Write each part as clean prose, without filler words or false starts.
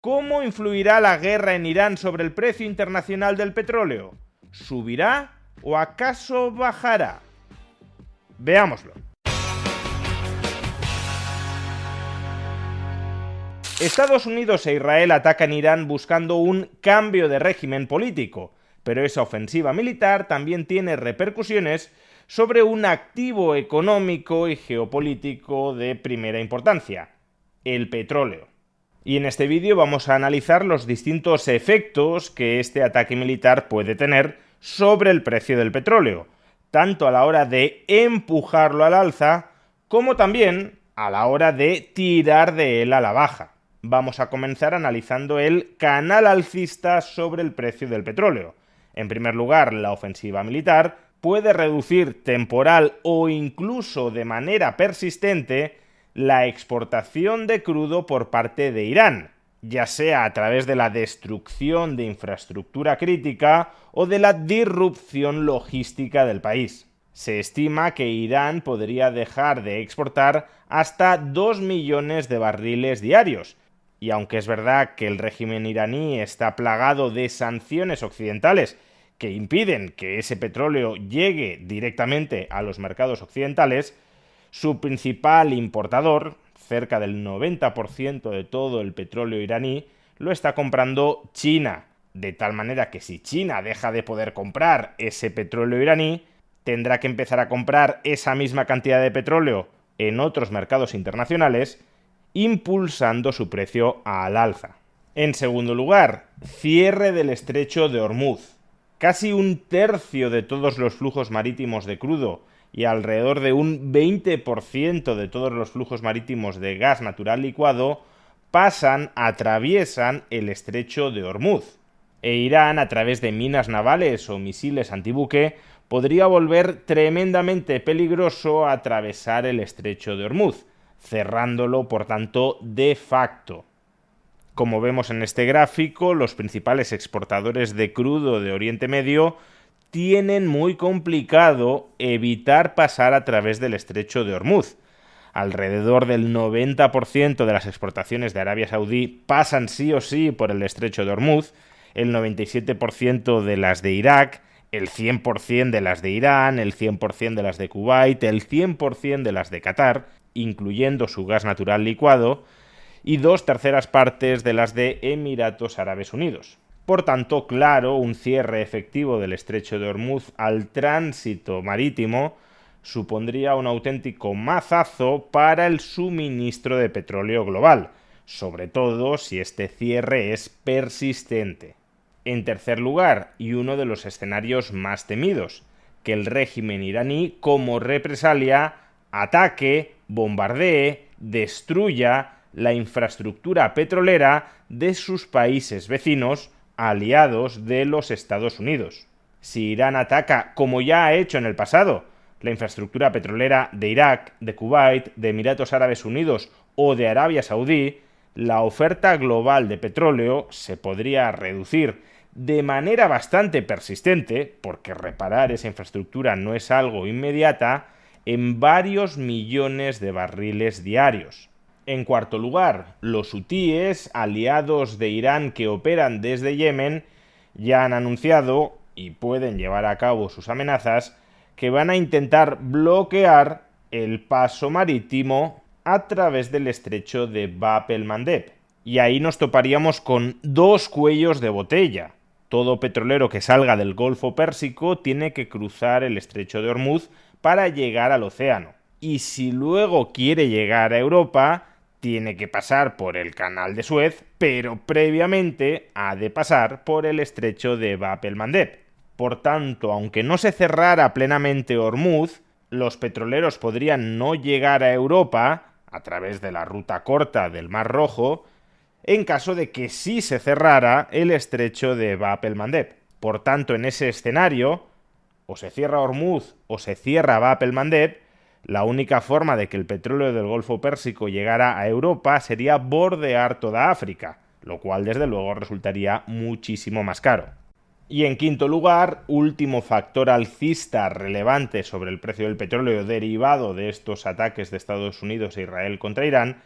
¿Cómo influirá la guerra en Irán sobre el precio internacional del petróleo? ¿Subirá o acaso bajará? Veámoslo. Estados Unidos e Israel atacan Irán buscando un cambio de régimen político, pero esa ofensiva militar también tiene repercusiones sobre un activo económico y geopolítico de primera importancia, el petróleo. Y en este vídeo vamos a analizar los distintos efectos que este ataque militar puede tener sobre el precio del petróleo, tanto a la hora de empujarlo al alza, como también a la hora de tirar de él a la baja. Vamos a comenzar analizando el canal alcista sobre el precio del petróleo. En primer lugar, la ofensiva militar puede reducir temporal o incluso de manera persistente la exportación de crudo por parte de Irán, ya sea a través de la destrucción de infraestructura crítica o de la disrupción logística del país. Se estima que Irán podría dejar de exportar hasta 2 millones de barriles diarios, y aunque es verdad que el régimen iraní está plagado de sanciones occidentales que impiden que ese petróleo llegue directamente a los mercados occidentales, su principal importador, cerca del 90% de todo el petróleo iraní, lo está comprando China, de tal manera que si China deja de poder comprar ese petróleo iraní, tendrá que empezar a comprar esa misma cantidad de petróleo en otros mercados internacionales, impulsando su precio al alza. En segundo lugar, cierre del estrecho de Hormuz. Casi un tercio de todos los flujos marítimos de crudo y alrededor de un 20% de todos los flujos marítimos de gas natural licuado atraviesan el estrecho de Hormuz. E Irán, a través de minas navales o misiles antibuque, podría volver tremendamente peligroso atravesar el estrecho de Hormuz, cerrándolo, por tanto, de facto. Como vemos en este gráfico, los principales exportadores de crudo de Oriente Medio tienen muy complicado evitar pasar a través del estrecho de Hormuz. Alrededor del 90% de las exportaciones de Arabia Saudí pasan sí o sí por el estrecho de Hormuz, el 97% de las de Irak, el 100% de las de Irán, el 100% de las de Kuwait, el 100% de las de Qatar, incluyendo su gas natural licuado, y 2/3 partes de las de Emiratos Árabes Unidos. Por tanto, claro, un cierre efectivo del estrecho de Hormuz al tránsito marítimo supondría un auténtico mazazo para el suministro de petróleo global, sobre todo si este cierre es persistente. En tercer lugar, y uno de los escenarios más temidos, que el régimen iraní, como represalia, ataque, bombardee, destruya la infraestructura petrolera de sus países vecinos, aliados de los Estados Unidos. Si Irán ataca, como ya ha hecho en el pasado, la infraestructura petrolera de Irak, de Kuwait, de Emiratos Árabes Unidos o de Arabia Saudí, la oferta global de petróleo se podría reducir de manera bastante persistente, porque reparar esa infraestructura no es algo inmediata, en varios millones de barriles diarios. En cuarto lugar, los hutíes, aliados de Irán que operan desde Yemen, ya han anunciado, y pueden llevar a cabo sus amenazas, que van a intentar bloquear el paso marítimo a través del estrecho de Bab el-Mandeb. Y ahí nos toparíamos con dos cuellos de botella. Todo petrolero que salga del Golfo Pérsico tiene que cruzar el estrecho de Hormuz para llegar al océano. Y si luego quiere llegar a Europa, tiene que pasar por el canal de Suez, pero previamente ha de pasar por el estrecho de Bab el-Mandeb. Por tanto, aunque no se cerrara plenamente Hormuz, los petroleros podrían no llegar a Europa a través de la ruta corta del Mar Rojo, en caso de que sí se cerrara el estrecho de Bab el-Mandeb. Por tanto, en ese escenario, o se cierra Hormuz o se cierra Bab el-Mandeb, la única forma de que el petróleo del Golfo Pérsico llegara a Europa sería bordear toda África, lo cual desde luego resultaría muchísimo más caro. Y en quinto lugar, último factor alcista relevante sobre el precio del petróleo derivado de estos ataques de Estados Unidos e Israel contra Irán,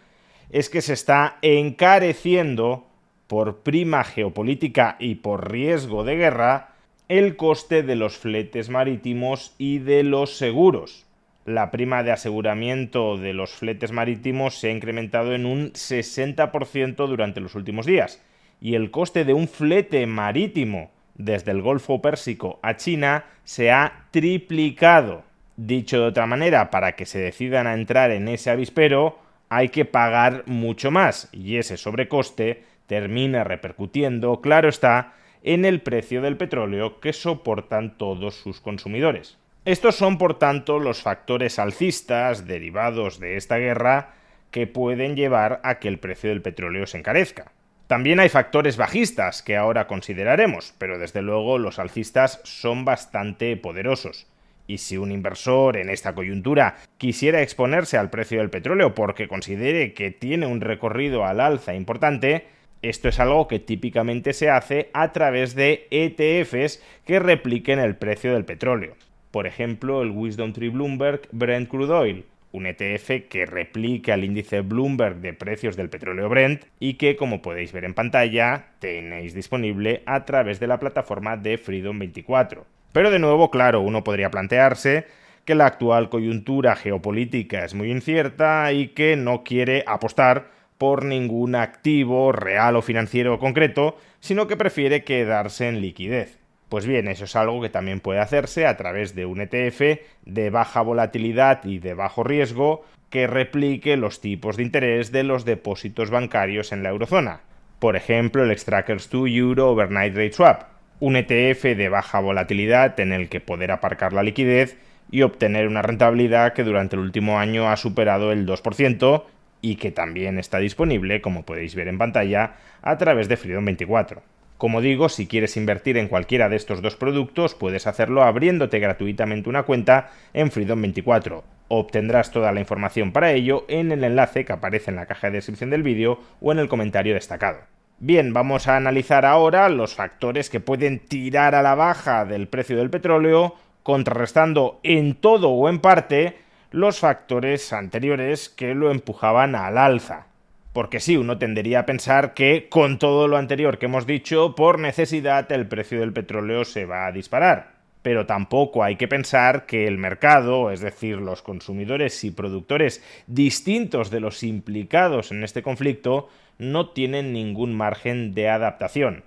es que se está encareciendo por prima geopolítica y por riesgo de guerra, el coste de los fletes marítimos y de los seguros. La prima de aseguramiento de los fletes marítimos se ha incrementado en un 60% durante los últimos días, y el coste de un flete marítimo desde el Golfo Pérsico a China se ha triplicado. Dicho de otra manera, para que se decidan a entrar en ese avispero, hay que pagar mucho más, y ese sobrecoste termina repercutiendo, claro está, en el precio del petróleo que soportan todos sus consumidores. Estos son, por tanto, los factores alcistas derivados de esta guerra que pueden llevar a que el precio del petróleo se encarezca. También hay factores bajistas que ahora consideraremos, pero desde luego los alcistas son bastante poderosos. Y si un inversor en esta coyuntura quisiera exponerse al precio del petróleo porque considere que tiene un recorrido al alza importante, esto es algo que típicamente se hace a través de ETFs que repliquen el precio del petróleo. Por ejemplo, el WisdomTree Bloomberg Brent Crude Oil, un ETF que replica el índice Bloomberg de precios del petróleo Brent y que, como podéis ver en pantalla, tenéis disponible a través de la plataforma de Freedom 24. Pero de nuevo, claro, uno podría plantearse que la actual coyuntura geopolítica es muy incierta y que no quiere apostar por ningún activo real o financiero concreto, sino que prefiere quedarse en liquidez. Pues bien, eso es algo que también puede hacerse a través de un ETF de baja volatilidad y de bajo riesgo que replique los tipos de interés de los depósitos bancarios en la eurozona. Por ejemplo, el Xtrackers 2 Euro Overnight Rate Swap, un ETF de baja volatilidad en el que poder aparcar la liquidez y obtener una rentabilidad que durante el último año ha superado el 2% y que también está disponible, como podéis ver en pantalla, a través de Freedom 24. Como digo, si quieres invertir en cualquiera de estos dos productos, puedes hacerlo abriéndote gratuitamente una cuenta en Freedom 24. Obtendrás toda la información para ello en el enlace que aparece en la caja de descripción del vídeo o en el comentario destacado. Bien, vamos a analizar ahora los factores que pueden tirar a la baja del precio del petróleo, contrarrestando en todo o en parte los factores anteriores que lo empujaban al alza. Porque sí, uno tendería a pensar que, con todo lo anterior que hemos dicho, por necesidad el precio del petróleo se va a disparar. Pero tampoco hay que pensar que el mercado, es decir, los consumidores y productores distintos de los implicados en este conflicto, no tienen ningún margen de adaptación.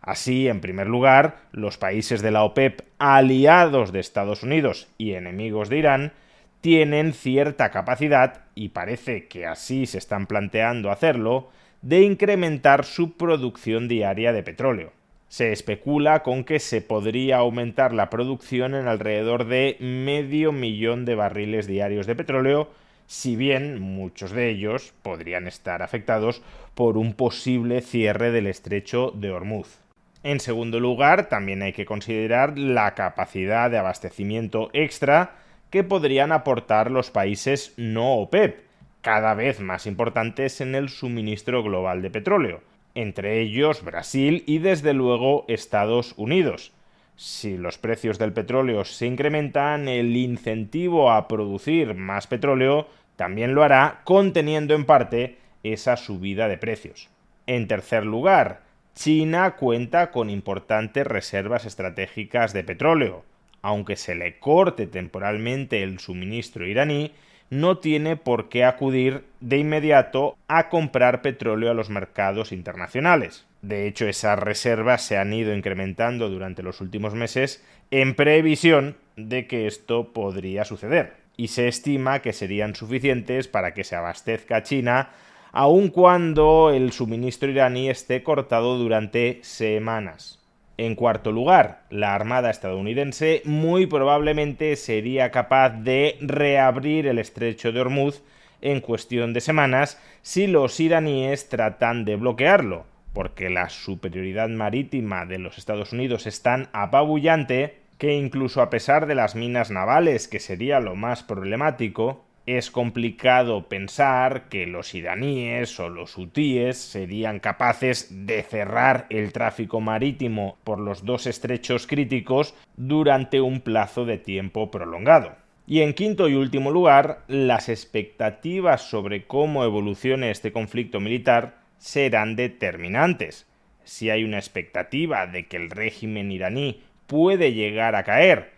Así, en primer lugar, los países de la OPEP, aliados de Estados Unidos y enemigos de Irán, tienen cierta capacidad, y parece que así se están planteando hacerlo, de incrementar su producción diaria de petróleo. Se especula con que se podría aumentar la producción en alrededor de 500.000 de barriles diarios de petróleo, si bien muchos de ellos podrían estar afectados por un posible cierre del estrecho de Hormuz. En segundo lugar, también hay que considerar la capacidad de abastecimiento extra que podrían aportar los países no OPEP, cada vez más importantes en el suministro global de petróleo, entre ellos Brasil y desde luego Estados Unidos. Si los precios del petróleo se incrementan, el incentivo a producir más petróleo también lo hará, conteniendo en parte esa subida de precios. En tercer lugar, China cuenta con importantes reservas estratégicas de petróleo. Aunque se le corte temporalmente el suministro iraní, no tiene por qué acudir de inmediato a comprar petróleo a los mercados internacionales. De hecho, esas reservas se han ido incrementando durante los últimos meses en previsión de que esto podría suceder, y se estima que serían suficientes para que se abastezca China, aun cuando el suministro iraní esté cortado durante semanas. En cuarto lugar, la Armada estadounidense muy probablemente sería capaz de reabrir el estrecho de Hormuz en cuestión de semanas si los iraníes tratan de bloquearlo, porque la superioridad marítima de los Estados Unidos es tan apabullante que incluso a pesar de las minas navales, que sería lo más problemático, es complicado pensar que los iraníes o los hutíes serían capaces de cerrar el tráfico marítimo por los dos estrechos críticos durante un plazo de tiempo prolongado. Y en quinto y último lugar, las expectativas sobre cómo evolucione este conflicto militar serán determinantes. Si hay una expectativa de que el régimen iraní puede llegar a caer,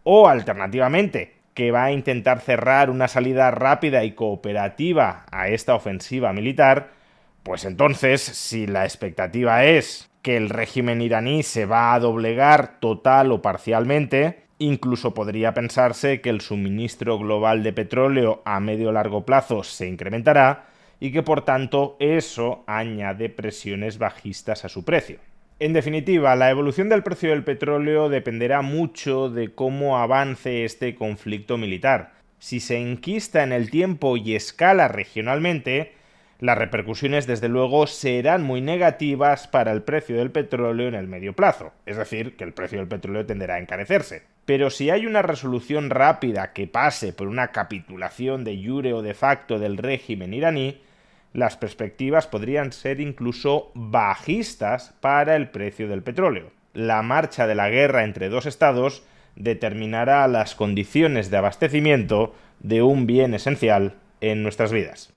o alternativamente, que va a intentar cerrar una salida rápida y cooperativa a esta ofensiva militar, pues entonces, si la expectativa es que el régimen iraní se va a doblegar total o parcialmente, incluso podría pensarse que el suministro global de petróleo a medio o largo plazo se incrementará y que por tanto eso añade presiones bajistas a su precio. En definitiva, la evolución del precio del petróleo dependerá mucho de cómo avance este conflicto militar. Si se enquista en el tiempo y escala regionalmente, las repercusiones desde luego serán muy negativas para el precio del petróleo en el medio plazo, es decir, que el precio del petróleo tenderá a encarecerse. Pero si hay una resolución rápida que pase por una capitulación de jure o de facto del régimen iraní, las perspectivas podrían ser incluso bajistas para el precio del petróleo. La marcha de la guerra entre dos estados determinará las condiciones de abastecimiento de un bien esencial en nuestras vidas.